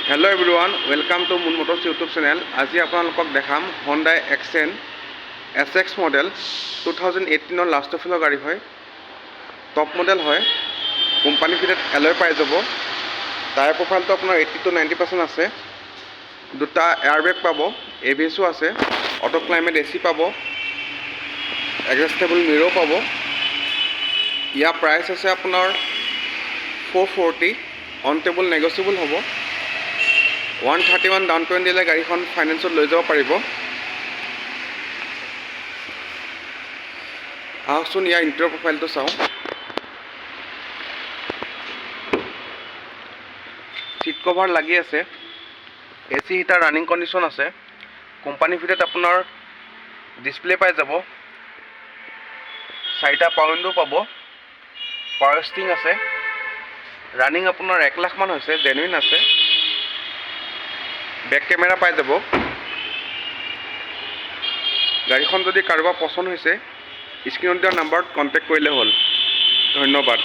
Hello' everyone, welcome to moon Motors YouTube channel. আজি আপোনালোকক দেখাম হণ্ডাই এক্সেণ্ট SX মডেল 2018 লাষ্ট অফিলৰ গাড়ী হয়। টপ মডেল হয়, কোম্পানী ফিটেড এলয় পাই যাব। টায়াৰ প্ৰফাইলটো আপোনাৰ 80 to 90% আছে। দুটা এয়াৰবেগ পাব, ABS আছে, অটো ক্লাইমেট AC পাব, এডজাষ্টেবল মিৰৰ পাব। ইয়াৰ প্ৰাইচ আছে আপোনাৰ 440, অন টেবল নেগচিয়েবল হ'ব। 131 ডাউন পে'মেণ্ট দিলে গাড়ীখন ফাইনেন্সত লৈ যাব পাৰিব। আহকচোন ইয়াৰ ইণ্টেৰিয়ৰ প্ৰফাইলটো চাওঁ। চিট কভাৰ লাগি আছে, AC হিটাৰ ৰানিং কণ্ডিশ্যন আছে। কোম্পানী ফিটেড আপোনাৰ ডিছপ্লে পাই যাব, 4টা পাৱাৰ উইণ্ডো পাব, পাৱাৰ ষ্টিং আছে। ৰানিং আপোনাৰ 1 লাখ মান হৈছে, জেনুইন আছে। বেক কেমেৰা পাই যাব। গাড়ীখন যদি কাৰোবাৰ পচন্দ হৈছে স্ক্ৰীণত দিয়া নাম্বাৰত কণ্টেক্ট কৰিলে হ'ল। ধন্যবাদ।